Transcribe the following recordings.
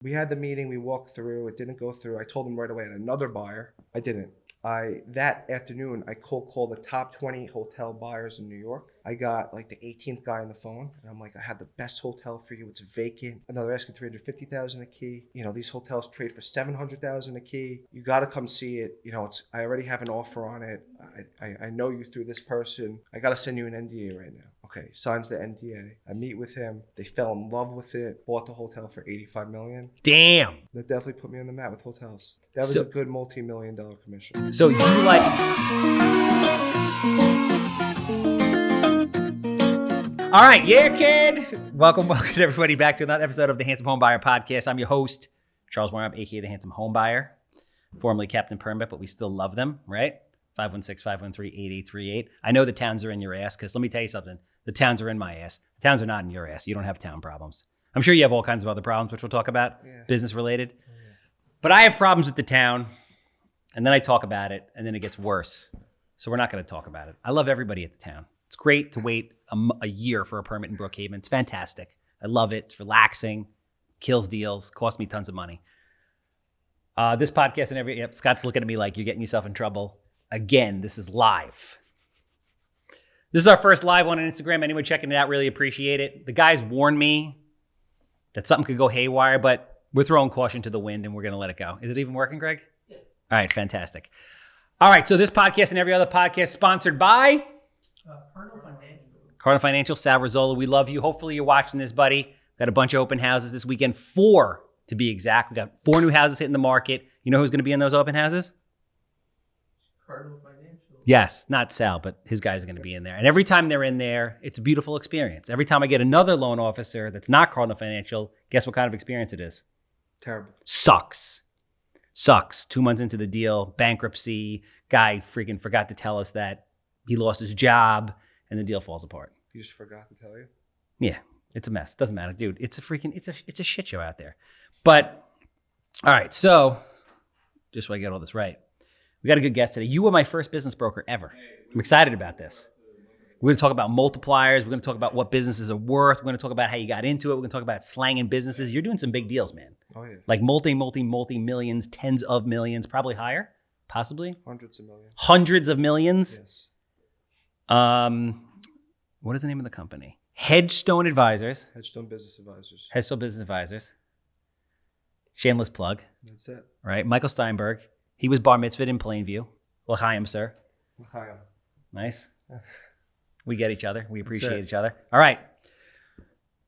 We had the meeting, we walked through, it didn't go through. I told him right away I had another buyer. I didn't. That afternoon, I cold called the top 20 hotel buyers in New York. I got like the 18th guy on the phone, and I'm like, I have the best hotel for you. It's vacant. And they're asking $350,000 a key. You know, these hotels trade for $700,000 a key. You got to come see it. You know, I already have an offer on it. I know you through this person. I got to send you an NDA right now. Okay, signs the NDA. I meet with him. They fell in love with it. Bought the hotel for $85 million. Damn. That definitely put me on the map with hotels. That was a good multi-million-dollar commission. So you like... All right, yeah, kid. Welcome everybody back to another episode of the Handsome Homebuyer Podcast. I'm your host, Charles Weinraub, aka the Handsome Homebuyer, formerly Captain Permit, but we still love them, right? 516-513-8838. I know the towns are in your ass, because let me tell you something. The towns are in my ass. The towns are not in your ass. You don't have town problems. I'm sure you have all kinds of other problems, which we'll talk about, business related. Yeah. But I have problems with the town, and then I talk about it, and then it gets worse. So we're not going to talk about it. I love everybody at the town. It's great to wait a year for a permit in Brookhaven. It's fantastic. I love it. It's relaxing, kills deals, costs me tons of money. This podcast and Scott's looking at me like you're getting yourself in trouble. Again, this is live. This is our first live one on Instagram. Anyone checking it out, really appreciate it. The guys warned me that something could go haywire, but we're throwing caution to the wind and we're going to let it go. Is it even working, Greg? Yeah. All right, fantastic. All right, so this podcast and every other podcast sponsored by Cardinal Financial, Sal Rizzola. We love you. Hopefully you're watching this, buddy. Got a bunch of open houses this weekend, 4 to be exact. We got 4 new houses hitting the market. You know who's going to be in those open houses? Cardinal Financial. Yes, not Sal, but his guys are going to be in there. And every time they're in there, it's a beautiful experience. Every time I get another loan officer that's not Cardinal Financial, guess what kind of experience it is? Terrible. Sucks. 2 months into the deal, bankruptcy, guy freaking forgot to tell us that he lost his job, and the deal falls apart. He just forgot to tell you? Yeah, it's a mess. Doesn't matter, dude. It's a shit show out there. But, all right, so, just so I get all this right. We got a good guest today. You were my first business broker ever. I'm excited about this. We're going to talk about multipliers. We're going to talk about what businesses are worth. We're going to talk about how you got into it. We're going to talk about slanging businesses. You're doing some big deals, man. Oh, yeah. Like multi-millions, tens of millions, probably higher, possibly. Hundreds of millions. Hundreds of millions? Yes. What is the name of the company? Hedgestone Advisors. Hedgestone Business Advisors. Hedgestone Business Advisors. Shameless plug. That's it. Right. Michael Steinberg. He was bar mitzvahed in Plainview. L'chaim, sir. L'chaim. Nice. We get each other. We appreciate each other. All right.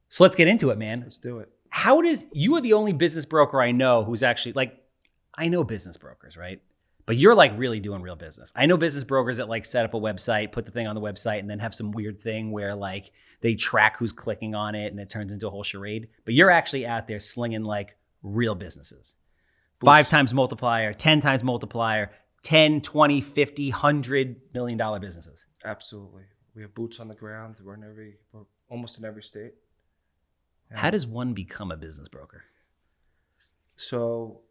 So let's get into it, man. Let's do it. You are the only business broker I know who's actually, like, I know business brokers, right? But you're like really doing real business. I know business brokers that like set up a website, put the thing on the website, and then have some weird thing where like they track who's clicking on it and it turns into a whole charade. But you're actually out there slinging like real businesses. 5 times multiplier, 10 times multiplier, 10, 20, 50, $100 million businesses. Absolutely. We have boots on the ground. We're almost in every state. Yeah. How does one become a business broker? So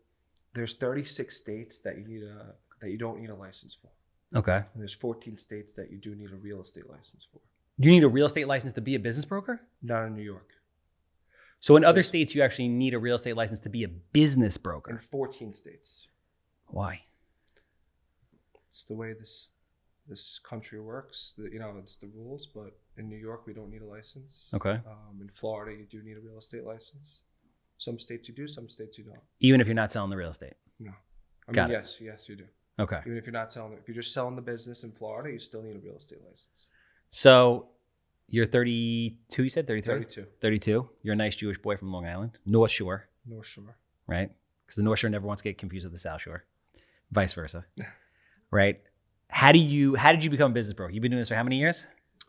there's 36 states that you don't need a license for. Okay. And there's 14 states that you do need a real estate license for. You need a real estate license to be a business broker? Not in New York. So in other states, you actually need a real estate license to be a business broker? In 14 states. Why? It's the way this country works. It's the rules. But in New York, we don't need a license. Okay. In Florida, you do need a real estate license. Some states you do, some states you don't. Even if you're not selling the real estate? No. Yes, you do. Okay. Even if you're not selling it. If you're just selling the business in Florida, you still need a real estate license. So you're 32, you said? 33? 32. 32. You're a nice Jewish boy from Long Island. North Shore. North Shore. Right? Because the North Shore never wants to get confused with the South Shore. Vice versa. Right? How did you become a business broker? You've been doing this for how many years?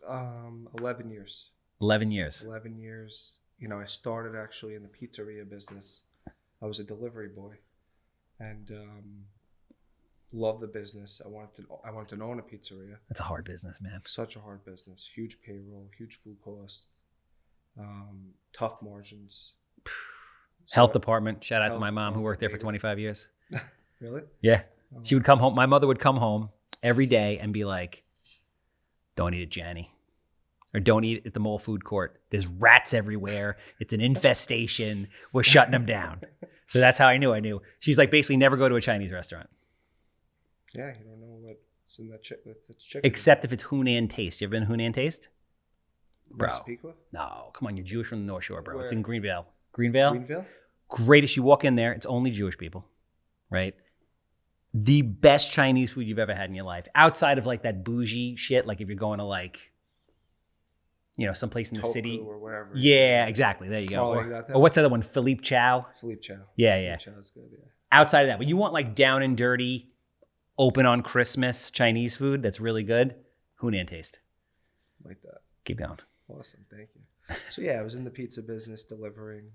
11 years. 11 years. 11 years. I started actually in the pizzeria business. I was a delivery boy, and loved the business. I wanted to own a pizzeria. That's a hard business, man. Such a hard business. Huge payroll, huge food costs, tough margins. Health department. Shout out to my mom who worked there for 25 years. Really? Yeah. She would come home. My mother would come home every day and be like, "Don't eat it, Jenny. or don't eat at the mall food court. There's rats everywhere. It's an infestation. We're shutting them down. So that's how I knew. She's like, basically never go to a Chinese restaurant. Yeah, you don't know what's in that chicken. Except if it's Hunan Taste. You ever been to Hunan Taste? Bro. Massapequa? No, come on. You're Jewish from the North Shore, bro. Where? It's in Greenville. Greenville? Greenville? Greatest. You walk in there, it's only Jewish people, right? The best Chinese food you've ever had in your life. Outside of like that bougie shit, like if you're going to like, you know, someplace in the Tofu city. or whatever. Yeah, exactly. There you go. Oh, you got that? Or what's the other one? Philippe Chow? Philippe Chow. Yeah. Philippe Chow is good, yeah. Outside of that, but you want like down and dirty, open on Christmas Chinese food that's really good. Hunan Taste. Like that. Keep going. Awesome, thank you. So yeah, I was in the pizza business delivering.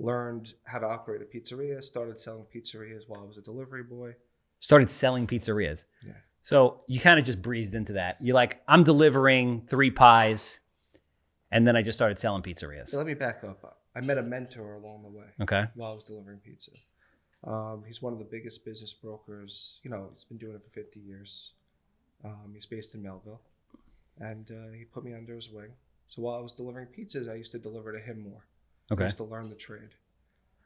Learned how to operate a pizzeria. Started selling pizzerias while I was a delivery boy. Started selling pizzerias. Yeah. So you kind of just breezed into that. You're like, I'm delivering 3 pies, and then I just started selling pizzerias. So let me back up. I met a mentor along the way. Okay. While I was delivering pizza. He's one of the biggest business brokers. You know, he's been doing it for 50 years. He's based in Melville. And he put me under his wing. So while I was delivering pizzas, I used to deliver to him more. Okay. I used to learn the trade.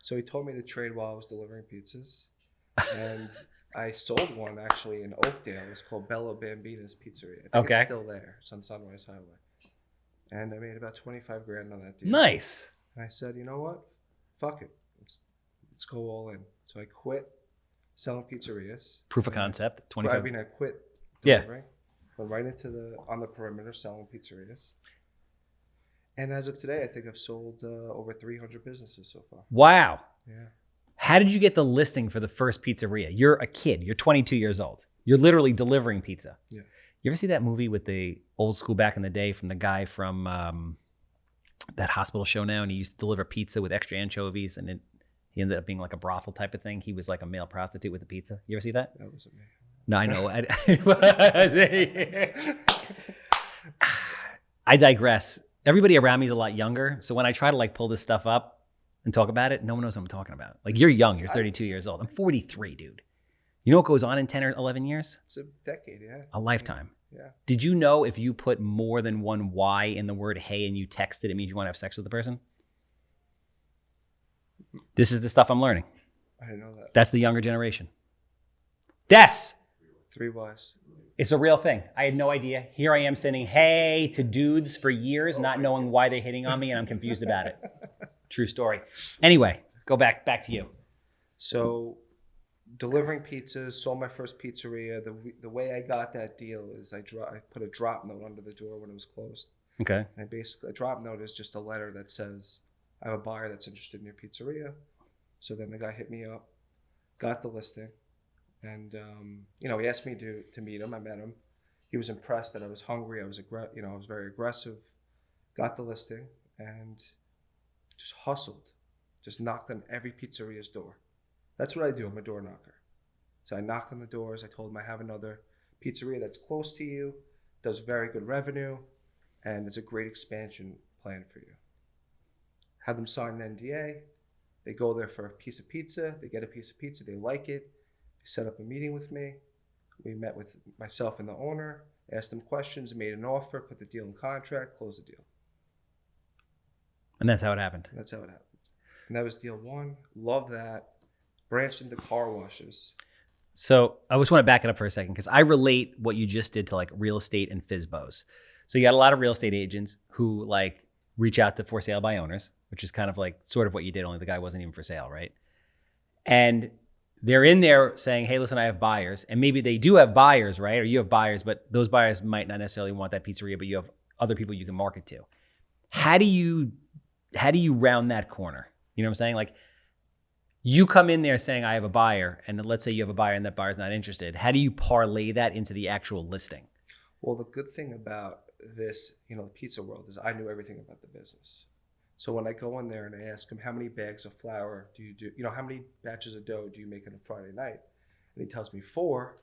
So he taught me the trade while I was delivering pizzas. And I sold one actually in Oakdale. It's called Bello Bambina's Pizzeria. I think it's still there. It's on Sunrise Highway. And I made about 25 grand on that deal. Nice. And I said, you know what? Fuck it. Let's go all in. So I quit selling pizzerias. Proof of concept. 25. I mean, I quit delivering. Went right into on the perimeter selling pizzerias. And as of today, I think I've sold over 300 businesses so far. Wow. Yeah. How did you get the listing for the first pizzeria? You're a kid. You're 22 years old. You're literally delivering pizza. Yeah. You ever see that movie with the old school back in the day from the guy from that hospital show now? And he used to deliver pizza with extra anchovies, and he ended up being like a brothel type of thing. He was like a male prostitute with a pizza. You ever see that? That wasn't me. No, I know. I digress. Everybody around me is a lot younger. So when I try to like pull this stuff up and talk about it, no one knows what I'm talking about. Like you're young. You're 32 years old. I'm 43, dude. You know what goes on in 10 or 11 years? It's a decade, yeah. A lifetime. Yeah. Did you know if you put more than one Y in the word hey and you text it means you want to have sex with the person? This is the stuff I'm learning. I didn't know that. That's the younger generation. Yes. 3 Ys. It's a real thing. I had no idea. Here I am sending hey to dudes for years, not knowing why they're hitting on me, and I'm confused about it. True story. Anyway, go back to you. So delivering pizzas, sold my first pizzeria. The way I got that deal is I put a drop note under the door when it was closed. Okay. And basically, a drop note is just a letter that says, I have a buyer that's interested in your pizzeria. So then the guy hit me up, got the listing. And, he asked me to meet him. I met him. He was impressed that I was hungry. I was very aggressive. Got the listing and just hustled. Just knocked on every pizzeria's door. That's what I do. I'm a door knocker. So I knock on the doors. I told him I have another pizzeria that's close to you, does very good revenue, and it's a great expansion plan for you. Had them sign an NDA. They go there for a piece of pizza. They get a piece of pizza. They like it. They set up a meeting with me. We met with myself and the owner, asked them questions, made an offer, put the deal in contract, closed the deal. And that's how it happened. That's how it happened. And that was deal 1. Love that. Branched into car washes. So I just want to back it up for a second because I relate what you just did to like real estate and FSBOs. So you got a lot of real estate agents who like reach out to for sale by owners, which is kind of like sort of what you did, only the guy wasn't even for sale, right? And they're in there saying, hey, listen, I have buyers. And maybe they do have buyers, right? Or you have buyers, but those buyers might not necessarily want that pizzeria, but you have other people you can market to. How do you round that corner? You know what I'm saying? Like you come in there saying, I have a buyer, and then let's say you have a buyer and that buyer's not interested. How do you parlay that into the actual listing? Well, the good thing about this, the pizza world is I knew everything about the business. So when I go in there and I ask him, how many bags of flour do you do? How many batches of dough do you make on a Friday night? And he tells me 4.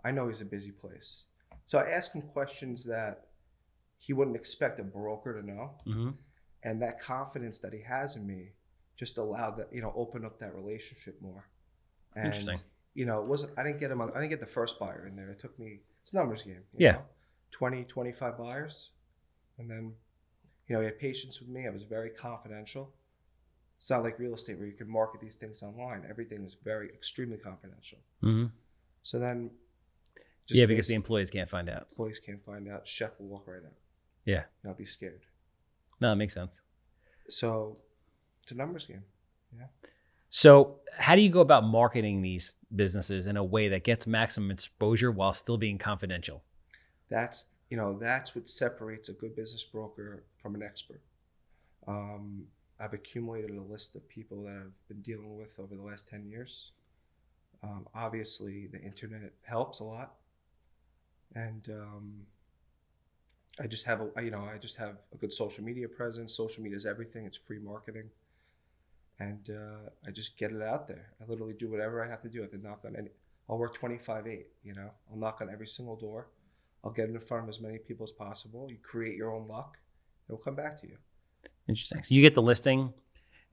I know he's a busy place. So I ask him questions that he wouldn't expect a broker to know. Mm-hmm. And that confidence that he has in me just allowed that, open up that relationship more. And, Interesting. It wasn't, I didn't get the first buyer in there. It took me, it's a numbers game. Yeah. 20, 25 buyers. And then, he had patience with me. I was very confidential. It's not like real estate where you can market these things online. Everything is extremely confidential. Mm-hmm. So then, because the employees can't find out. Employees can't find out. Chef will walk right out. Yeah. Not be scared. No, it makes sense. So it's a numbers game. Yeah. So how do you go about marketing these businesses in a way that gets maximum exposure while still being confidential? That's what separates a good business broker from an expert. I've accumulated a list of people that I've been dealing with over the last 10 years. Obviously, the internet helps a lot, and I just have a good social media presence. Social media is everything. It's free marketing, and I just get it out there. I literally do whatever I have to do. I have to knock on I'll work 25/8. I'll knock on every single door. I'll get in front of as many people as possible. You create your own luck. It'll come back to you. Interesting. So you get the listing,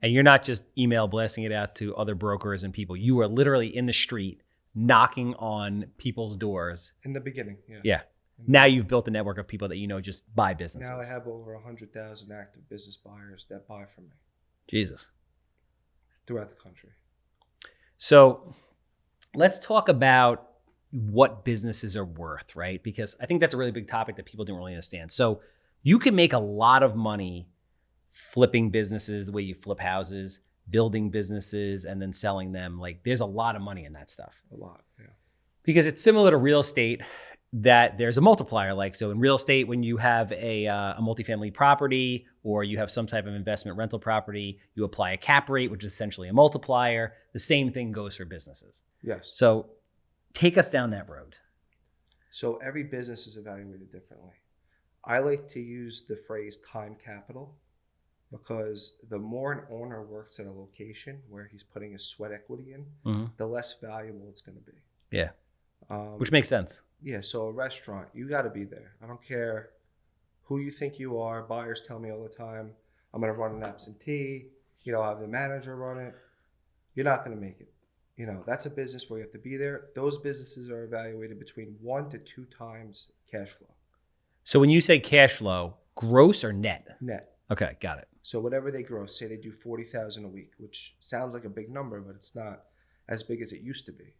and you're not just email blasting it out to other brokers and people. You are literally in the street knocking on people's doors. In the beginning, yeah. Yeah. Now you've built a network of people that just buy businesses. Now I have over 100,000 active business buyers that buy from me. Jesus. Throughout the country. So let's talk about what businesses are worth, right? Because I think that's a really big topic that people don't really understand. So you can make a lot of money flipping businesses the way you flip houses, building businesses, and then selling them. Like, there's a lot of money in that stuff. A lot, yeah. Because it's similar to real estate, that there's a multiplier. Like, so in real estate, when you have a multifamily property or you have some type of investment rental property, you apply a cap rate, which is essentially a multiplier. The same thing goes for businesses. Yes. So take us down that road. So every business is evaluated differently. I like to use the phrase time capital because the more an owner works at a location where he's putting his sweat equity in, the less valuable it's going to be. Yeah. Which makes sense. Yeah. So a restaurant, you got to be there. I don't care who you think you are. Buyers tell me all the time, I'm going to run an absentee. Have the manager run it. You're not going to make it. That's a business where you have to be there. Those businesses are evaluated between 1 to 2 times cash flow. So when you say cash flow, gross or net? Net. Okay, got it. So whatever they gross, say they do 40,000 a week, which sounds like a big number, but it's not as big as it used to be.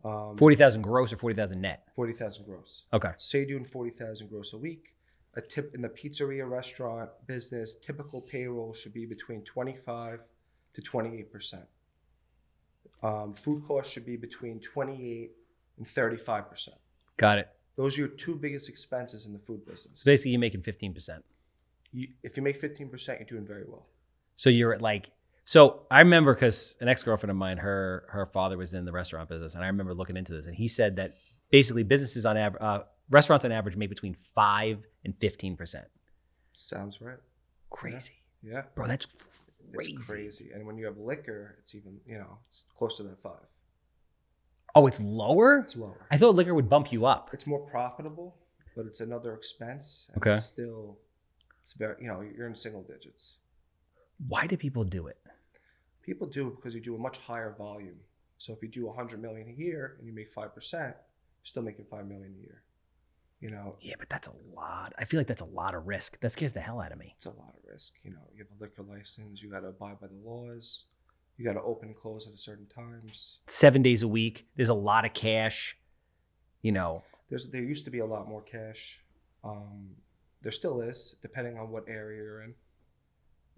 40,000 gross or 40,000 net? 40,000 gross. Okay. Say you're doing 40,000 gross a week. A tip in the pizzeria restaurant business, typical payroll should be between 25 to 28%. Food costs should be between 28 and 35%. Got it. Those are your 2 biggest expenses in the food business. So basically, you're making 15%. If you make 15%, you're doing very well. So you're at so I remember, because an ex-girlfriend of mine, her father was in the restaurant business, and I remember looking into this, and he said that basically businesses on average, restaurants on average make between 5 and 15%. Sounds right. Crazy. Yeah. Bro, that's crazy. It's crazy. And when you have liquor, it's even, it's closer to 5. Oh, it's lower? It's lower. I thought liquor would bump you up. It's more profitable, but it's another expense. And okay. It's very, you're in single digits. Why do people do it? People do it because you do a much higher volume. So if you do 100 million a year and you make 5%, you're still making 5 million a year. Yeah, but that's a lot. I feel like that's a lot of risk. That scares the hell out of me. It's a lot of risk. You have a liquor license. You got to abide by the laws. You got to open and close at certain times. 7 days a week. There's a lot of cash. There used to be a lot more cash. There still is, depending on what area you're in.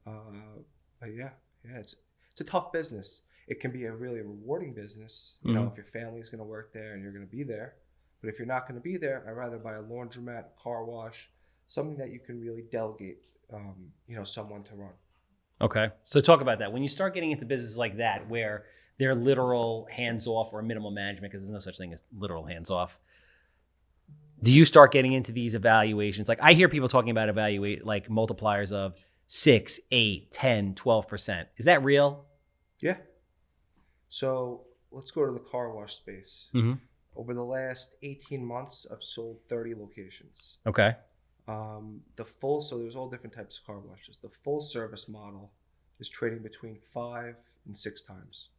But yeah, it's a tough business. It can be a really rewarding business. If your family's going to work there and you're going to be there. But if you're not going to be there, I'd rather buy a laundromat, car wash, something that you can really delegate, someone to run. Okay. So talk about that. When you start getting into businesses like that, where they're literal hands-off or minimal management, because there's no such thing as literal hands-off, do you start getting into these evaluations? Like, I hear people talking about like multipliers of 6, 8, 10, 12%. Is that real? Yeah. So let's go to the car wash space. Mm-hmm. Over the last 18 months, I've sold 30 locations. Okay. So there's all different types of car washes. The full service model is trading between 5 and 6 times.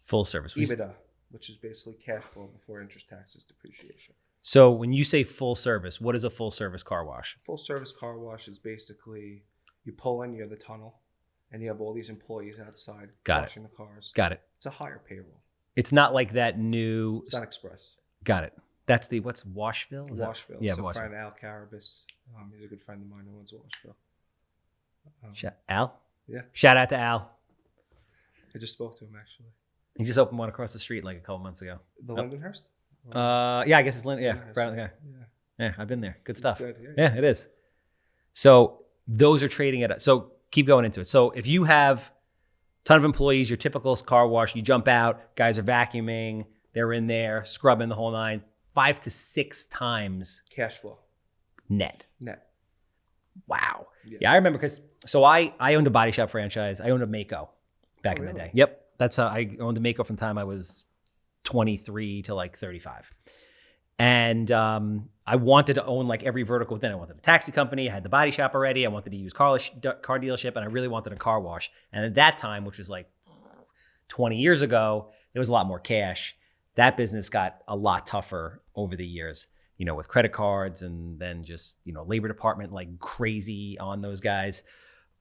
Full service. EBITDA, which is basically cash flow before interest, taxes, depreciation. So when you say full service, what is a full service car wash? Full service car wash is basically you pull in, you have the tunnel, and you have all these employees outside washing the cars. Got it. It's a higher payroll. It's not like that new. It's not Express. Got it. That's what's Washville? Washville. Yeah, it's a Washville. friend, Al Carabas. He's a good friend of mine who owns Washville. Al? Yeah. Shout out to Al. I just spoke to him actually. He just opened one across the street like a couple months ago. The Lindenhurst? Yeah, I guess it's Linden. Yeah, Lindenhurst. Brown, yeah. Yeah, I've been there. Good stuff. Good. Yeah, it is. So those are trading at. So keep going into it. So if you have a ton of employees, your typical car wash, you jump out, guys are vacuuming, they're in there, scrubbing the whole nine, 5 to 6 times Cash flow. net. Wow. Yeah. Yeah, I remember because I owned a body shop franchise. I owned a Mako back in the day. Yep. That's how I owned a Mako from the time I was 23 to like 35. And I wanted to own like every vertical within. I wanted a taxi company. I had the body shop already. I wanted to use car dealership, and I really wanted a car wash. And at that time, which was like 20 years ago, there was a lot more cash. That business got a lot tougher over the years, with credit cards and then just, labor department like crazy on those guys.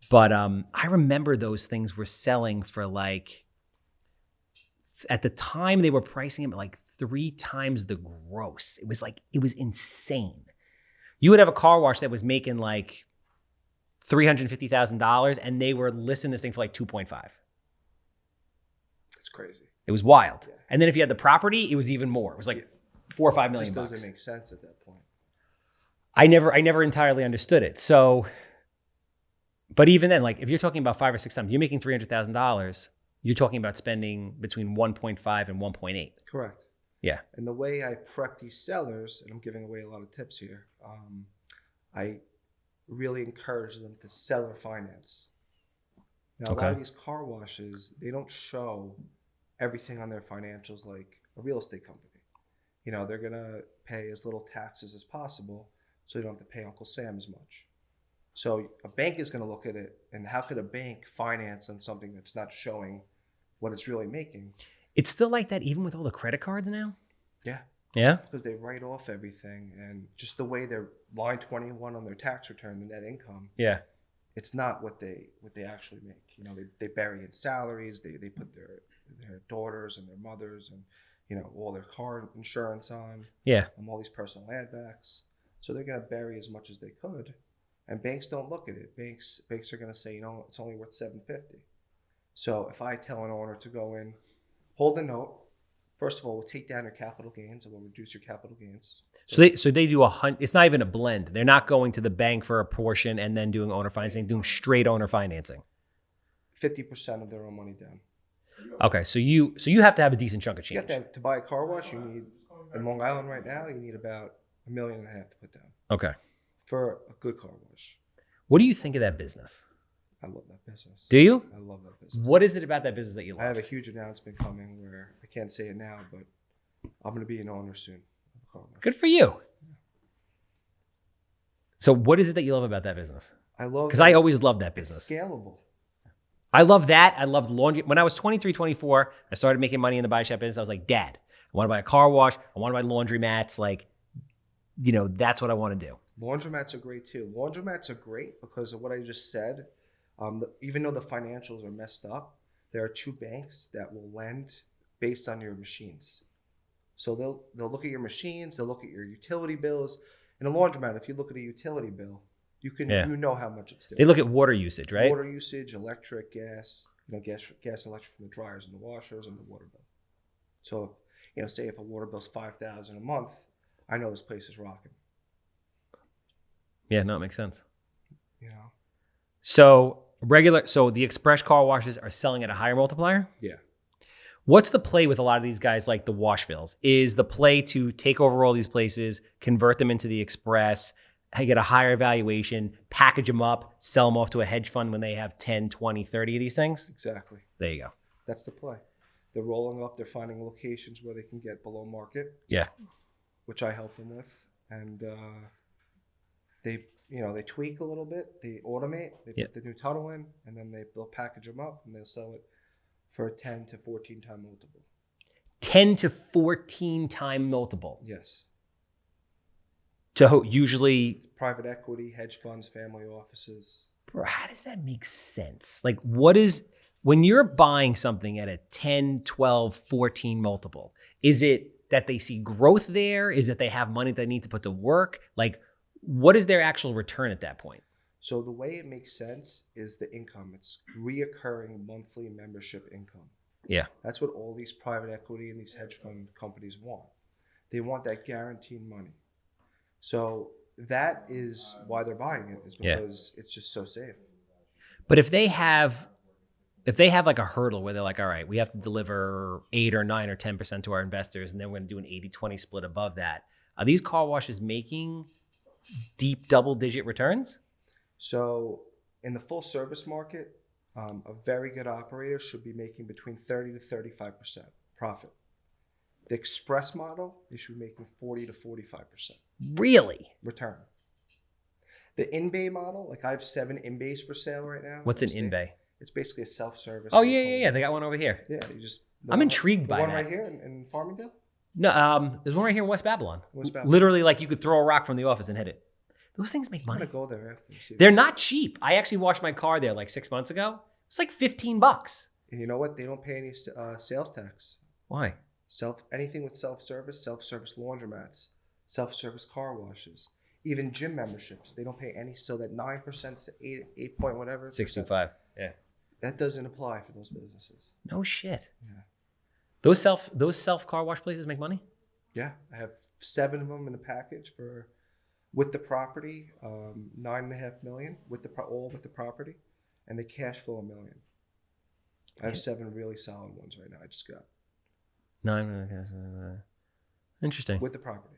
But I remember those things were selling for like, at the time they were pricing them at like 3 times the gross. It was insane. You would have a car wash that was making like $350,000 and they were listing this thing for like 2.5. It's crazy. It was wild. Yeah. And then if you had the property, it was even more. It was like 4 or 5 million It just bucks. doesn't make sense at that point. I never entirely understood it. So, but even then, like if you're talking about 5 or 6 times, you're making $300,000. You're talking about spending between 1.5 and 1.8. Correct. Yeah. And the way I prep these sellers, and I'm giving away a lot of tips here, I really encourage them to seller finance. Now, a lot of these car washes, they don't show everything on their financials like a real estate company. They're going to pay as little taxes as possible so they don't have to pay Uncle Sam as much. So a bank is going to look at it, and how could a bank finance on something that's not showing what it's really making? It's still like that even with all the credit cards now? Yeah. Yeah? Because they write off everything, and just the way they're line 21 on their tax return, the net income. Yeah. It's not what they actually make. They bury in salaries. They put their daughters and their mothers and all their car insurance on. Yeah. And all these personal ad backs. So they're going to bury as much as they could. And banks don't look at it. Banks are going to say, it's only worth $750. So if I tell an owner to go in, hold the note. First of all, we'll take down your capital gains, and we'll reduce your capital gains. So they do it's not even a blend. They're not going to the bank for a portion and then doing owner financing, doing straight owner financing. 50% of their own money down. Okay, so you have to have a decent chunk of You change. have to buy a car wash. You need, in Long Island right now, you need about $1.5 million to put down Okay. for a good car wash. What do you think of that business? I love that business. Do you? I love that business. What is it about that business that you love? I have a huge announcement coming where I can't say it now, but I'm going to be an owner soon. of a car wash. Good for you. So what is it that you love about that business? I love Because I always loved that it's business. scalable. I love that. I loved laundry. When I was 23, 24, I started making money in the body shop business. I was like, Dad, I want to buy a car wash. I want to buy laundry mats. Like, that's what I want to do. Laundromats are great too. Laundromats are great because of what I just said. Even though the financials are messed up, there are 2 banks that will lend based on your machines. So they'll look at your machines, they'll look at your utility bills. In a laundromat, if you look at a utility bill, you know how much it's doing. They look at water usage, right? Water usage, electric, gas, gas and electric from the dryers and the washers and the water bill. So, say if a water bill's $5,000 a month, I know this place is rocking. Yeah, no, it makes sense. So So the express car washes are selling at a higher multiplier? yeah. What's the play with a lot of these guys like the Washvilles? Is the play to take over all these places, convert them into the express, get a higher valuation, package them up, sell them off to a hedge fund when they have 10, 20, 30 of these things? Exactly. There you go. That's the play. They're rolling up. They're finding locations where they can get below market. Yeah. Which I help them with, and they tweak a little bit. They automate. They put the new tunnel in, and then they'll package them up and they'll sell it for a 10 to 14 time multiple. 10 to 14 time multiple. Yes. So usually, Private equity, hedge funds, family offices. bro, how does that make sense? Like, what is, when you're buying something at a 10, 12, 14 multiple, is it that they see growth there? Is it they have money they need to put to work? Like, what is their actual return at that point? So the way it makes sense is the income. It's reoccurring monthly membership income. Yeah. That's what all these private equity and these hedge fund companies want. They want that guaranteed money. So that is why they're buying it, is because it's just so safe. But if they have like a hurdle where they're like, all right, we have to deliver 8 or 9 or 10% to our investors, and then we're going to do an 80-20 split above that, are these car washes making deep double-digit returns? So in the full service market, a very good operator should be making between 30 to 35% profit. The express model, they should be making 40 to 45% Really? return. The in-bay model, like I have 7 in-bays for sale right now. What's an in-bay? It's basically a self-service. Oh, yeah. They got one over here. Yeah, you just. I'm intrigued by one that. right here in Farmingdale. No, there's one right here in West Babylon. West Babylon. Literally, like you could throw a rock from the office and hit it. Those things make I'm money. gonna go there after. And see They're not cheap. I actually washed my car there like 6 months ago. It's like $15. And you know what? They don't pay any sales tax. Why? Anything with self-service laundromats, self-service car washes, even gym memberships. They don't pay any. Still, that 9% to 8 point whatever. 625. Yeah. That doesn't apply for those businesses. No shit. Yeah. Those self car wash places make money? Yeah, I have 7 of them in the package with the property, $9.5 million all with the property, and they cash flow $1 million. I have 7 really solid ones right now. I just got 9. Interesting. with the property.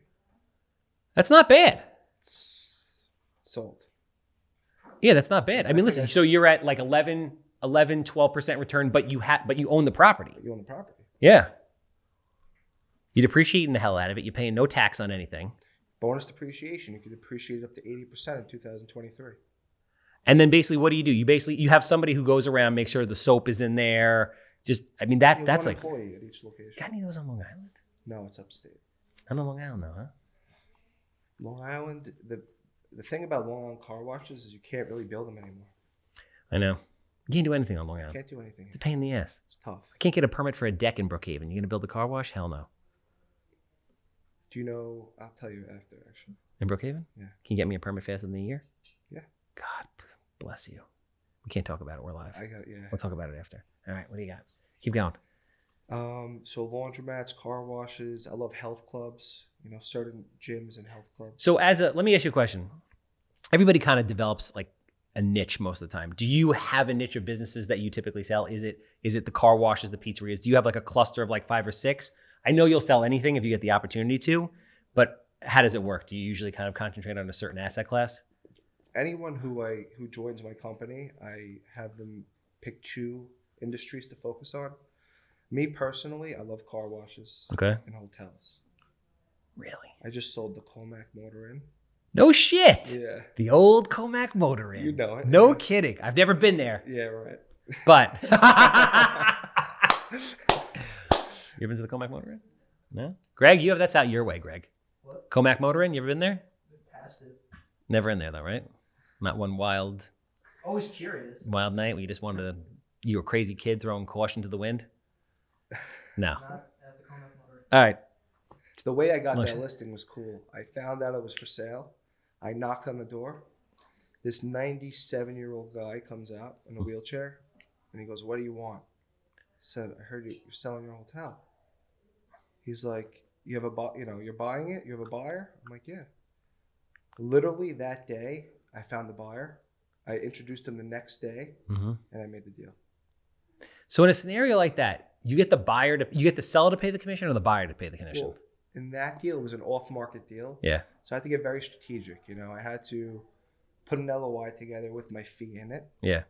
That's not bad. It's sold. Yeah, that's not bad. I mean, listen. So you're at like 11, 12% return, but you own the property. You own the property. Yeah. You're depreciating the hell out of it. You're paying no tax on anything. Bonus depreciation. You could depreciate up to 80% in 2023. And then basically, what do? You have somebody who goes around, makes sure the soap is in there. Just, I mean, that's one like. employee at each location. Got any of those on Long Island? No, it's upstate. Not on Long Island, though, huh? Long Island. The thing about Long Island car washes is you can't really build them anymore. I know. You can't do anything on Long Island. Can't do anything. It's a pain in the ass. It's tough. I can't get a permit for a deck in Brookhaven. You gonna build a car wash? Hell no. Do you know? I'll tell you after, actually. In Brookhaven? Yeah. Can you get me a permit faster than a year? Yeah. God bless you. We can't talk about it. We're live. Yeah. We'll talk about it after. All right. What do you got? Keep going. So laundromats, car washes. I love health clubs. Certain gyms and health clubs. So let me ask you a question. Everybody kind of develops like a niche most of the time. Do you have a niche of businesses that you typically sell? Is it the car washes, the pizzerias? Do you have like a cluster of like 5 or 6? I know you'll sell anything if you get the opportunity to, but how does it work? Do you usually kind of concentrate on a certain asset class? Anyone who joins my company, I have them pick 2 industries to focus on. Me personally, I love car washes. Okay. And hotels. Really? I just sold the Comac Motor Inn. No shit. Yeah. The old Comac Motor Inn. You know it. No Yeah. kidding. I've never been there. Yeah, right. But you ever been to the Comac Motor Inn? No? Greg, that's out your way, Greg. What? Comac Motor Inn, you ever been there? Past it. Never in there though, right? Not one wild Always curious. night where you just you were a crazy kid throwing caution to the wind? No. Not at the Comic Motor. All right. The way I got Listen. that listing was cool. I found out it was for sale. I knocked on the door. This 97-year-old guy comes out in a wheelchair, and he goes, "What do you want?" I said, "I heard you're selling your hotel." He's like, "You have you're buying it? You have a buyer?" I'm like, "Yeah." Literally that day, I found the buyer. I introduced him the next day, and I made the deal. So in a scenario like that, you get the seller to pay the commission or the buyer to pay the commission? Well, in that deal, it was an off-market deal. Yeah. So I had to get very strategic. I had to put an LOI together with my fee in it. Yeah.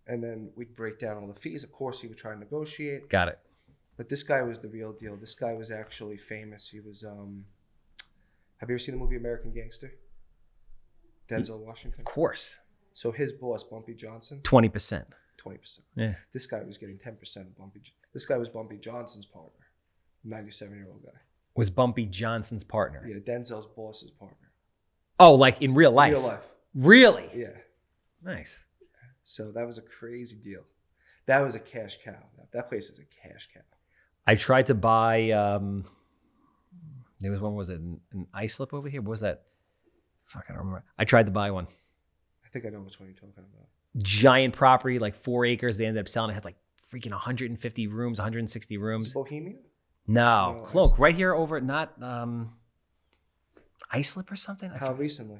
And then we'd break down all the fees. Of course, he would try to negotiate. Got it. But this guy was the real deal. This guy was actually famous. He was, have you ever seen the movie American Gangster? Denzel Washington. Of course. So his boss, Bumpy Johnson, 20%. 20%. Yeah. This guy was getting 10% of Bumpy. This guy was Bumpy Johnson's partner, 97-year-old guy. Was Bumpy Johnson's partner. Yeah, Denzel's boss's partner. Oh, like in real In life? real life. Really? Yeah. Nice. So that was a crazy deal. That was a cash cow. That place is a cash cow. I tried to buy. There was one. Was it an islip over here? What was that? Fuck, I don't remember. I tried to buy one. I think I know which one you're talking about. Giant property, like 4 acres. They ended up selling it. Had like freaking 150 rooms, 160 Is rooms. it Bohemia? No, No, Cloak. Right here over at not islip or something. I How forget. recently?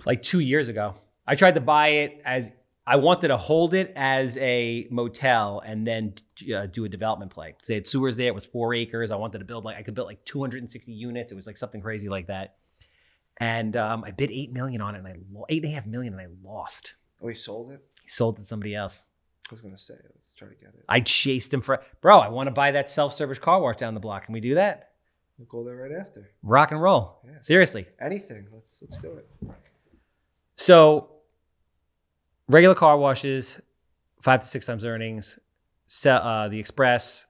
Like 2 years ago. I tried to buy it as I wanted to hold it as a motel and then do a development play. They had sewers there. It was 4 acres. I wanted to build I could build like 260 units. It was like something crazy like that. And I bid $8 million on it, and $8.5 million, and I lost. Oh, he sold it? He sold it to somebody else. I was going to say, let's try to get it. I chased him bro, I want to buy that self-service car wash down the block. Can we do that? We'll go there right after. Rock and roll. Yeah. Seriously. Anything. Let's do it. So regular car washes, 5 to 6 times earnings, the express.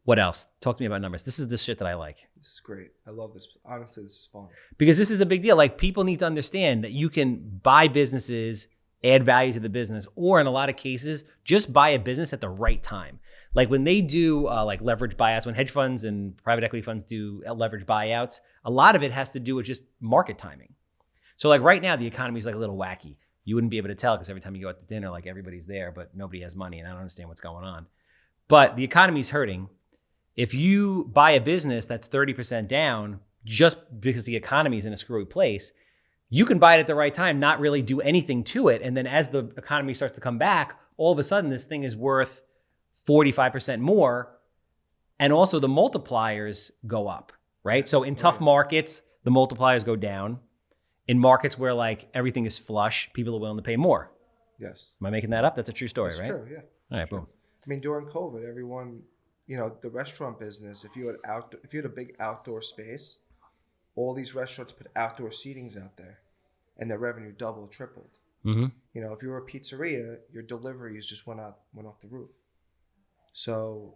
What else? Talk to me about numbers. This is the shit that I like. This is great. I love this. Honestly, this is fun. Because this is a big deal. Like, people need to understand that you can buy businesses, add value to the business, or in a lot of cases, just buy a business at the right time. Like when they do like leverage buyouts, when hedge funds and private equity funds do leverage buyouts, a lot of it has to do with just market timing. So like right now, the economy is like a little wacky. You wouldn't be able to tell because every time you go out to dinner, like everybody's there, but nobody has money, and I don't understand what's going on. But the economy's hurting. If you buy a business that's 30% down just because the economy is in a screwy place, you can buy it at the right time, not really do anything to it. And then as the economy starts to come back, all of a sudden this thing is worth 45% more. And also the multipliers go up, right? So in tough markets, the multipliers go down. In markets where like everything is flush, people are willing to pay more. Yes. Am I making that up? That's a true story, That's right? true, yeah. All right, boom. I mean, during COVID, everyone, the restaurant business, if you had a big outdoor space, all these restaurants put outdoor seatings out there, and their revenue doubled, tripled. Mm-hmm. If you were a pizzeria, your deliveries just went off the roof. So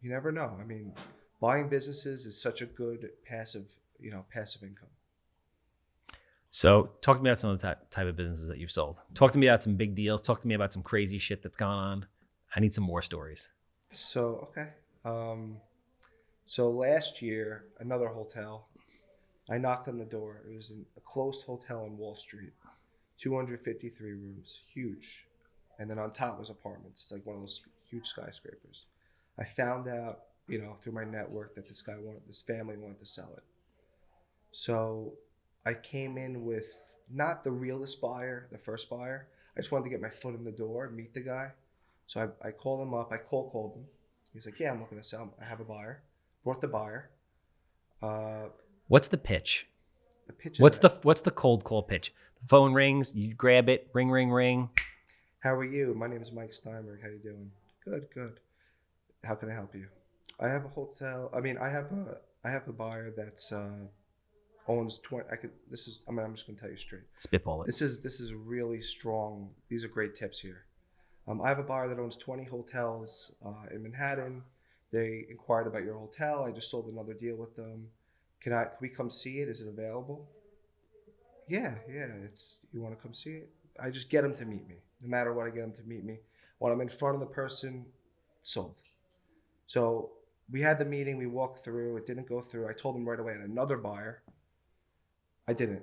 you never know. I mean, buying businesses is such a good passive income. So talk to me about some of the type of businesses that you've sold. Talk to me about some big deals. Talk to me about some crazy shit that's gone on. I need some more stories. So, okay. So last year, another hotel, I knocked on the door. It was a closed hotel on Wall Street, 253 rooms, huge. And then on top was apartments. It's like one of those huge skyscrapers. I found out, through my network that this family wanted to sell it. So I came in with not the realest buyer, the first buyer. I just wanted to get my foot in the door, meet the guy. So I called him up. I called him. He's like, yeah, I'm looking to sell. I have a buyer. Brought the buyer. What's the pitch? The pitch is What's the cold call pitch? The phone rings, you grab it, ring, ring, ring. How are you? My name is Mike Steinberg. How you doing? Good. How can I help you? I have a hotel. I mean, I have a buyer that's owns 20. I'm just gonna tell you straight. Spitball it. This is really strong. These are great tips here. I have a buyer that owns 20 hotels in Manhattan. They inquired about your hotel. I just sold another deal with them. Can we come see it? Is it available? Yeah. You want to come see it? I just get them to meet me. No matter what, I get them to meet me. When I'm in front of the person, sold. So we had the meeting. We walked through. It didn't go through. I told them right away. I had another buyer. I didn't.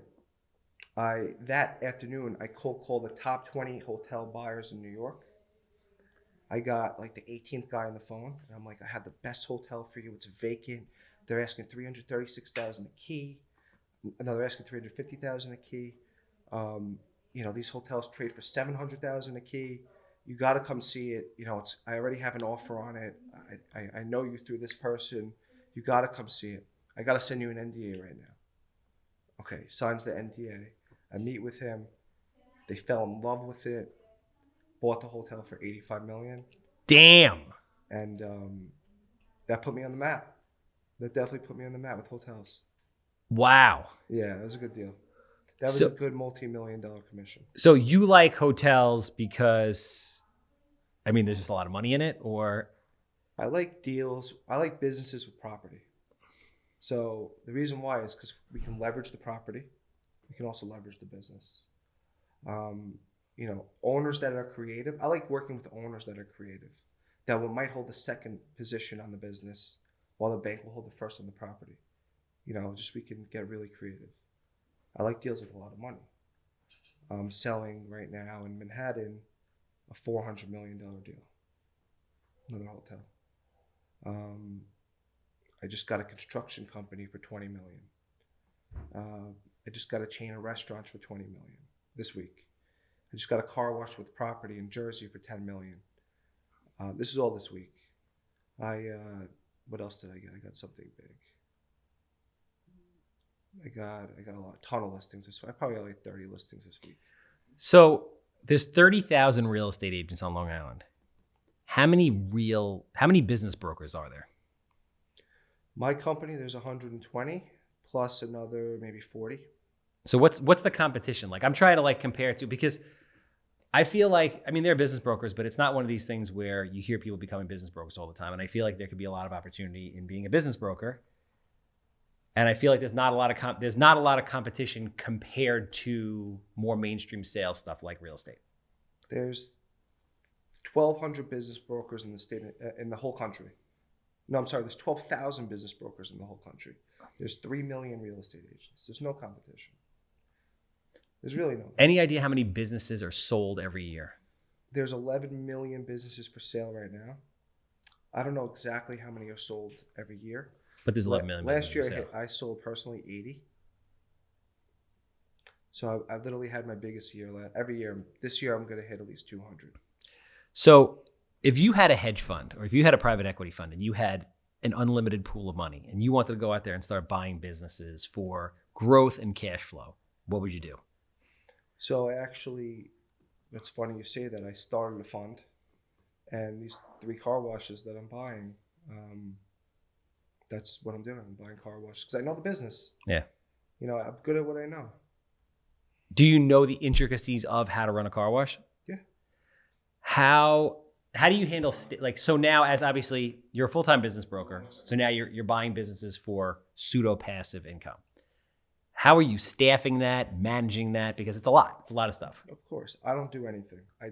That afternoon, I cold called the top 20 hotel buyers in New York. I got like the 18th guy on the phone, and I'm like, I have the best hotel for you. It's vacant. They're asking $336,000 a key. They're asking $350,000 a key. These hotels trade for $700,000 a key. You got to come see it. I already have an offer on it. I know you through this person. You got to come see it. I got to send you an NDA right now. Okay, signs the NDA. I meet with him. They fell in love with it. Bought the hotel for $85 million. Damn. And that put me on the map. That definitely put me on the map with hotels. Wow. Yeah, that was a good deal. That was a good multi-million-dollar commission. So you like hotels because, there's just a lot of money in it, or? I like deals. I like businesses with property. So the reason why is because we can leverage the property. We can also leverage the business. Owners that are creative. I like working with owners that are creative, that might hold the second position on the business while the bank will hold the first on the property. Just we can get really creative. I like deals with a lot of money. I'm selling right now in Manhattan a $400 million deal. Another hotel. I just got a construction company for $20 million. I just got a chain of restaurants for $20 million this week. I just got a car wash with property in Jersey for $10 million. This is all this week. What else did I get? I got something big. I got a ton of listings this week. I probably got like 30 listings this week. So there's 30,000 real estate agents on Long Island. How many business brokers are there? My company, there's 120 plus another maybe 40. So what's the competition like? I'm trying to like compare it to, because I feel like, they're business brokers, but it's not one of these things where you hear people becoming business brokers all the time. And I feel like there could be a lot of opportunity in being a business broker. And I feel like there's not a lot of competition compared to more mainstream sales stuff like real estate. There's 1,200 business brokers in the state, in the whole country. No, I'm sorry. There's 12,000 business brokers in the whole country. There's 3 million real estate agents. There's no competition. There's really no. Any idea how many businesses are sold every year? There's 11 million businesses for sale right now. I don't know exactly how many are sold every year. But there's 11 million Last year, businesses. I sold personally 80. So I literally had my biggest year every year. This year, I'm going to hit at least 200. So if you had a hedge fund or if you had a private equity fund and you had an unlimited pool of money and you wanted to go out there and start buying businesses for growth and cash flow, what would you do? So that's funny you say that. I started a fund, and these 3 car washes that I'm buying, that's what I'm doing. I'm buying car washes because I know the business. Yeah. I'm good at what I know. Do you know the intricacies of how to run a car wash? Yeah. How do you handle so now, as obviously you're a full-time business broker, so now you're buying businesses for pseudo passive income. How are you staffing that, managing that? Because it's a lot. It's a lot of stuff. Of course, I don't do anything. I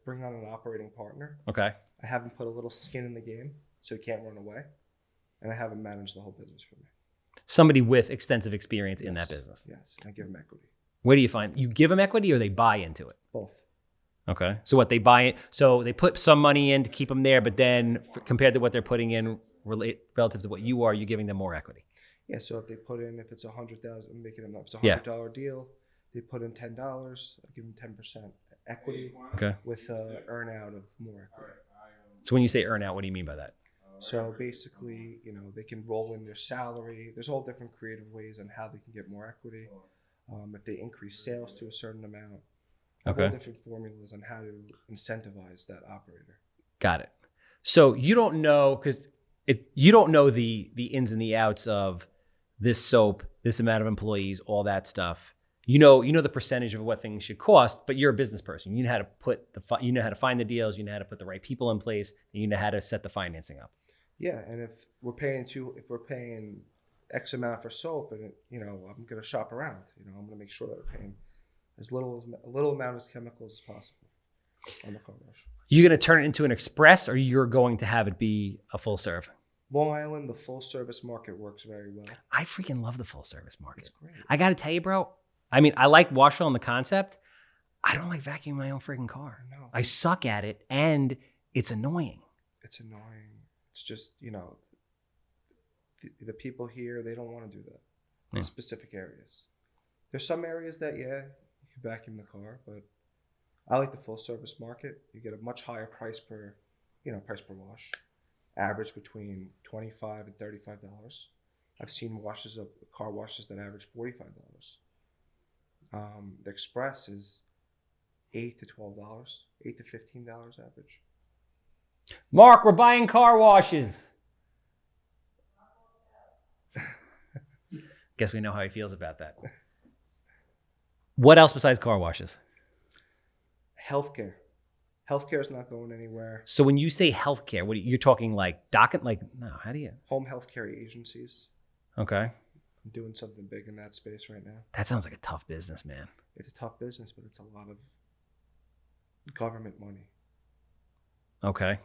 bring on an operating partner. Okay. I have him put a little skin in the game so he can't run away, and I have him manage the whole business for me. Somebody with extensive experience in that business. Yes, and I give him equity. Where do you find you give them equity or they buy into it? Both. Okay. So what, they buy it? So they put some money in to keep them there, but then compared to what they're putting in relative to what you are, you're giving them more equity. Yeah. So if they put in, if it's $100,000, I'm making them up. It's $100 deal. They put in $10. I give them 10% equity. Okay. With a earn out of more equity. So when you say earn out, what do you mean by that? So basically, they can roll in their salary. There's all different creative ways on how they can get more equity. If they increase sales to a certain amount. Okay. All different formulas on how to incentivize that operator. Got it. So you don't know, because you don't know the ins and the outs of this soap, this amount of employees, all that stuff. You know the percentage of what things should cost, but you're a business person. You know how to you know how to find the deals, you know how to put the right people in place, and you know how to set the financing up. Yeah, and if we're paying X amount for soap, and I'm going to shop around. I'm going to make sure that we're paying a little amount of chemicals as possible on the car wash. You're going to turn it into an express, or you're going to have it be a full serve? Long Island, the full service market works very well. I freaking love the full service market. It's great. I got to tell you, bro. I like Washville and the concept. I don't like vacuuming my own freaking car. No. I suck at it, and it's annoying. It's annoying. It's just, the people here, they don't want to do that in specific areas. There's some areas that, you can vacuum the car, but I like the full service market. You get a much higher price per wash, average between $25 and $35. I've seen car washes that average $45. The express is $8 to $12, $8 to $15 average. Mark, we're buying car washes. Guess we know how he feels about that. What else besides car washes? Healthcare. Healthcare is not going anywhere. So when you say healthcare, you're talking like docket? Like, no, how do you? Home healthcare agencies. Okay. I'm doing something big in that space right now. That sounds like a tough business, man. It's a tough business, but it's a lot of government money. Okay.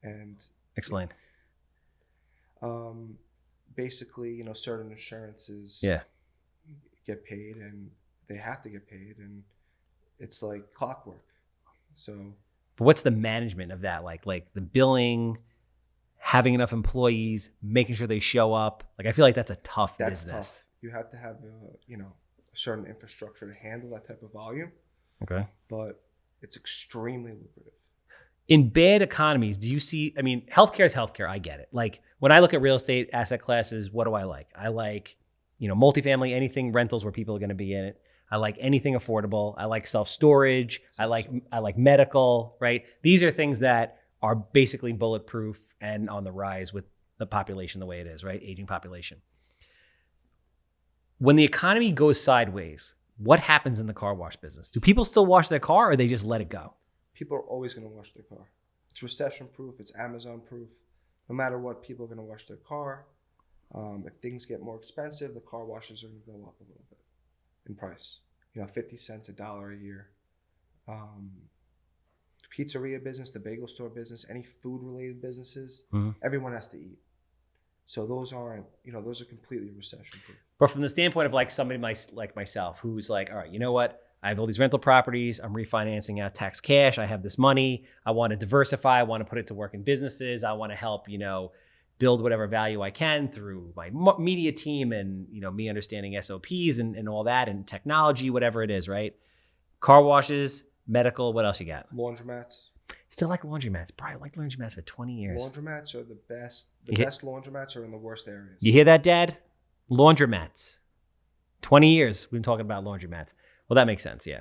And Explain. basically, certain insurances Yeah. get paid, and they have to get paid, and it's like clockwork. So, But what's the management of that? Like the billing, having enough employees, making sure they show up. Like, I feel like that's a tough that's business. tough. You have to have a certain infrastructure to handle that type of volume, Okay. but it's extremely lucrative. In bad economies, do you see, I mean, healthcare is healthcare. I get it. Like, when I look at real estate asset classes, what do I like? I like, multifamily, anything rentals where people are going to be in it. I like anything affordable. I like self-storage. I like medical, right? These are things that are basically bulletproof and on the rise with the population the way it is, right? Aging population. When the economy goes sideways, what happens in the car wash business? Do people still wash their car, or they just let it go? People are always going to wash their car. It's recession proof. It's Amazon proof. No matter what, people are going to wash their car. If things get more expensive, the car washes are going to go up a little bit in price. 50 cents, $1 a year. Pizzeria business, the bagel store business, any food related businesses, everyone has to eat. So those aren't, those are completely recession proof. But from the standpoint of like somebody like myself, who's like, all right, you know what? I have all these rental properties. I'm refinancing out tax cash. I have this money. I want to diversify. I want to put it to work in businesses. I want to help, build whatever value I can through my media team and, me understanding SOPs and all that and technology, whatever it is, right? Car washes, medical, what else you got? Laundromats. Still like laundromats. Probably like laundromats for 20 years. Laundromats are the best. The best laundromats are in the worst areas. You hear that, Dad? Laundromats. 20 years we've been talking about laundromats. Well, that makes sense, yeah.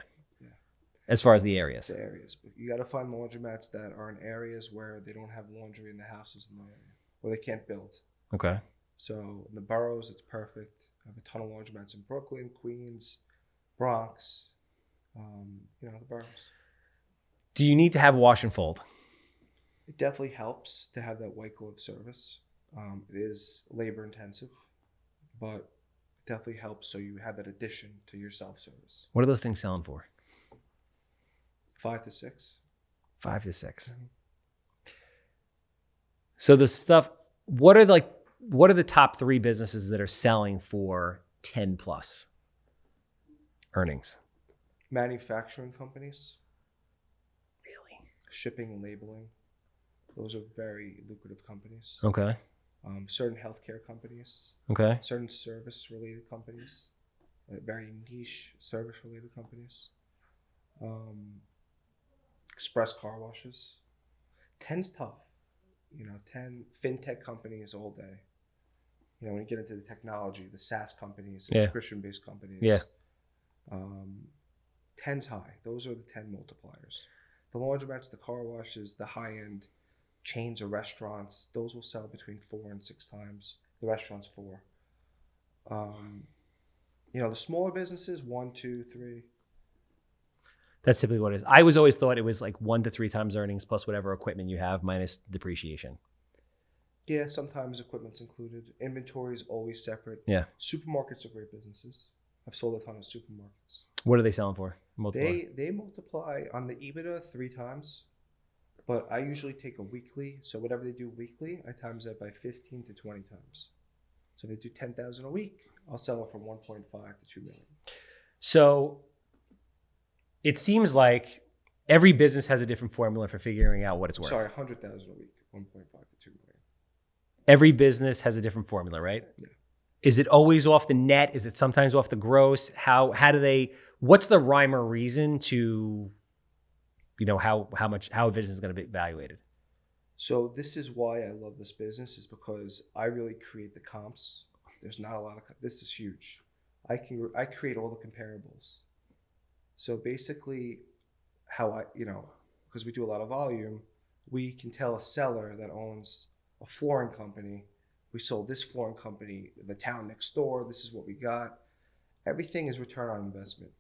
As far as the areas. The areas. But you got to find laundromats that are in areas where they don't have laundry in the houses in the area, where they can't build. Okay. So in the boroughs, it's perfect. I have a ton of laundromats in Brooklyn, Queens, Bronx, the boroughs. Do you need to have wash and fold? It definitely helps to have that white glove service. It is labor intensive, but it definitely helps so you have that addition to your self-service. What are those things selling for? 5 to 6. 5 to 6. So the stuff, what are the top 3 businesses that are selling for 10 plus earnings? Manufacturing companies. Really? Shipping and labeling. Those are very lucrative companies. Okay. Certain healthcare companies. Okay. Certain service-related companies. Very niche service-related companies. Express car washes. 10's tough. 10 fintech companies all day. When you get into the technology, the SaaS companies, subscription-based companies. Yeah. 10's high. Those are the 10 multipliers. The laundromats, the car washes, the high-end chains or restaurants, those will sell between 4 and 6 times. The restaurants 4. The smaller businesses 1, 2, 3. That's typically what it is. I was always thought it was like 1 to 3 times earnings plus whatever equipment you have minus depreciation. Yeah, sometimes equipment's included. Inventory is always separate. Yeah. Supermarkets are great businesses. I've sold a ton of supermarkets. What are they selling for? Multiply. They multiply on the EBITDA 3 times, but I usually take a weekly. So whatever they do weekly, I times that by 15 to 20 times. So if they do 10,000 a week, I'll sell it for 1.5 to 2 million. So it seems like every business has a different formula for figuring out what it's worth. Sorry, 100,000 a week, 1.5 to 2 million. Every business has a different formula, right? Yeah. Is it always off the net? Is it sometimes off the gross? How do they, what's the rhyme or reason to, how a business is going to be evaluated? So this is why I love this business, is because I really create the comps. There's not a lot of, this is huge. I create all the comparables. So basically how because we do a lot of volume, we can tell a seller that owns a flooring company, we sold this flooring company, the town next door, this is what we got. Everything is return on investment.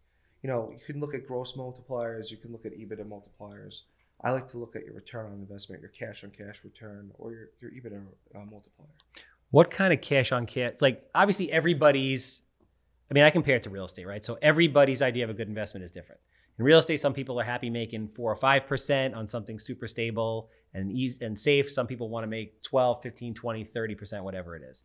You can look at gross multipliers, you can look at EBITDA multipliers. I like to look at your return on investment, your cash on cash return, or your EBITDA multiplier. What kind of cash on cash? Like obviously I compare it to real estate, right? So everybody's idea of a good investment is different. In real estate, some people are happy making 4 or 5% on something super stable and easy and safe. Some people want to make 12, 15, 20, 30%, whatever it is.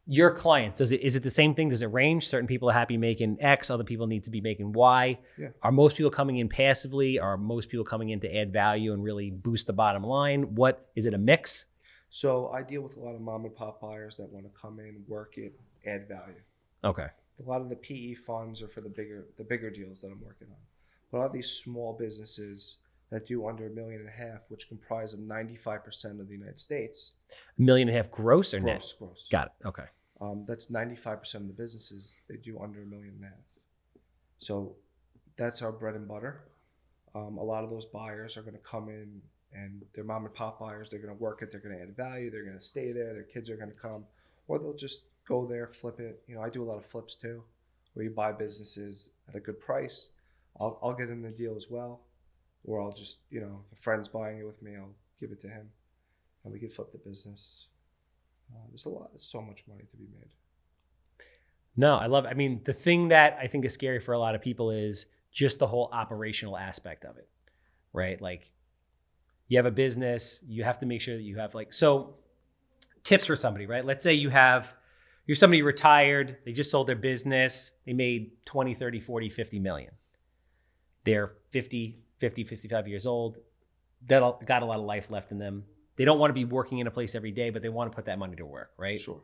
Your clients, is it the same thing? Does it range? Certain people are happy making X, other people need to be making Y. Yeah. Are most people coming in passively? Are most people coming in to add value and really boost the bottom line? What is it, a mix? So I deal with a lot of mom and pop buyers that want to come in, work it, add value. Okay. A lot of the PE funds are for the bigger deals that I'm working on. But a lot of these small businesses that do under $1.5 million, which comprise of 95% of the United States. $1.5 million gross or net? Gross. Got it. Okay. That's 95% of the businesses. They do under $1.5 million. So that's our bread and butter. A lot of those buyers are going to come in and they're mom and pop buyers. They're going to work it. They're going to add value. They're going to stay there. Their kids are going to come, or they'll just go there, flip it. I do a lot of flips too, where you buy businesses at a good price. I'll get in the deal as well, or I'll just, if a friend's buying it with me, I'll give it to him, and we can flip the business. There's so much money to be made. No, I love it. I mean, the thing that I think is scary for a lot of people is just the whole operational aspect of it, right? Like, you have a business, you have to make sure that you have so tips for somebody, right? Let's say you're somebody retired, they just sold their business, they made 20, 30, 40, 50 million. They're 50, 55 years old, that got a lot of life left in them. They don't want to be working in a place every day, but they want to put that money to work, right? Sure.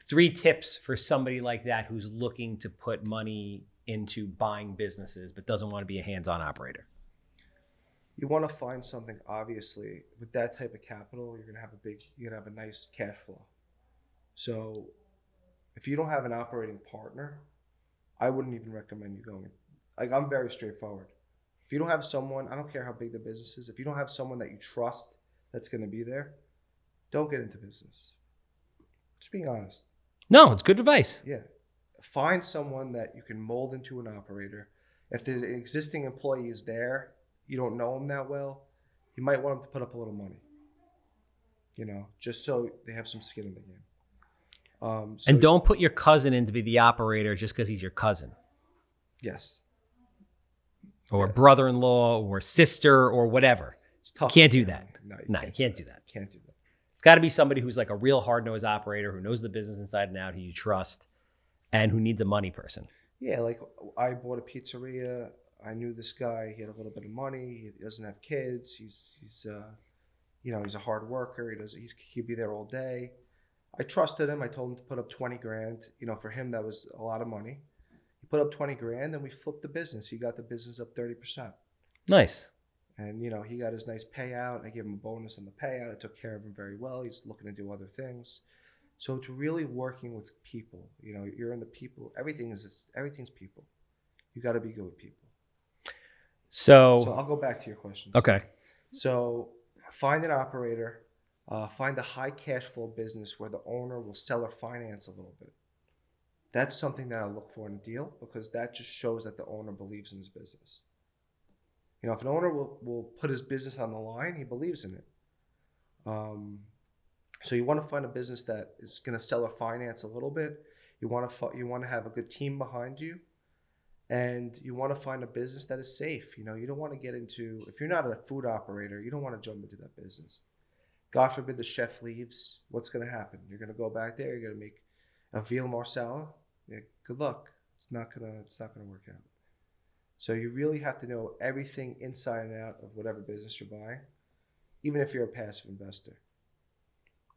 3 tips for somebody like that who's looking to put money into buying businesses, but doesn't want to be a hands-on operator. You want to find something, obviously, with that type of capital, you're going to have a nice cash flow. So if you don't have an operating partner, I wouldn't even recommend you going. I'm very straightforward. If you don't have someone, I don't care how big the business is, if you don't have someone that you trust that's going to be there, don't get into business. Just being honest. No, it's good advice. Yeah. Find someone that you can mold into an operator. If the existing employee is there, you don't know them that well, you might want them to put up a little money, just so they have some skin in the game. And don't put your cousin in to be the operator just because he's your cousin. Yes. Or Yes. brother-in-law or sister or whatever. It's tough. You can't do that. No, you can't do that. Can't do that. It's got to be somebody who's like a real hard-nosed operator who knows the business inside and out, who you trust, and who needs a money person. Yeah, like I bought a pizzeria. I knew this guy. He had a little bit of money. He doesn't have kids. He's a hard worker. He'd be there all day. I trusted him. I told him to put up 20 grand. For him that was a lot of money. He put up 20 grand, and we flipped the business. He got the business up 30%. Nice. And he got his nice payout. I gave him a bonus on the payout. I took care of him very well. He's looking to do other things. So it's really working with people. You're in the people. Everything's people. You got to be good with people. So I'll go back to your questions. Okay. So find an operator, find a high cash flow business where the owner will sell or finance a little bit. That's something that I look for in a deal, because that just shows that the owner believes in his business. If an owner will put his business on the line, he believes in it. So you want to find a business that is going to sell or finance a little bit. You want to have a good team behind you. And you want to find a business that is safe. You don't want to get into, if you're not a food operator, you don't want to jump into that business. God forbid the chef leaves, what's going to happen? You're going to go back there, you're going to make a veal marsala. Yeah, good luck. It's not going to work out. So you really have to know everything inside and out of whatever business you're buying, even if you're a passive investor.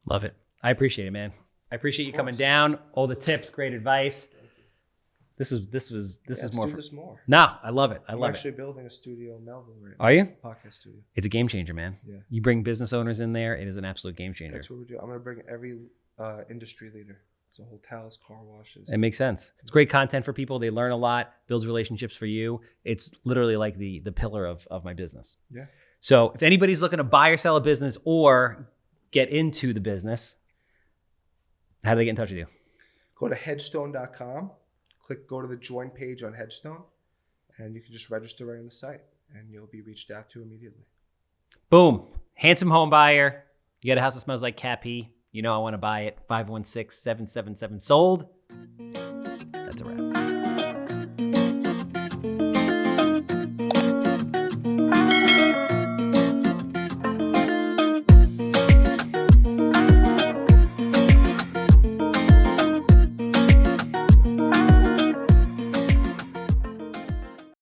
Love it. I appreciate it, man. I appreciate you coming down. All the tips, great advice. This was more. Do this more. No, I love it. I'm actually building a studio in Melville right now. Are you? Podcast studio. It's a game changer, man. Yeah. You bring business owners in there, it is an absolute game changer. That's what we do. I'm going to bring every industry leader. So hotels, car washes. It makes sense. It's great content for people. They learn a lot, builds relationships for you. It's literally like the pillar of my business. Yeah. So if anybody's looking to buy or sell a business or get into the business, how do they get in touch with you? Go to headstone.com. Go to the join page on Headstone, and you can just register right on the site, and you'll be reached out to immediately. Boom. Handsome home buyer. You got a house that smells like cat pee. You know I want to buy it. 516-777 sold.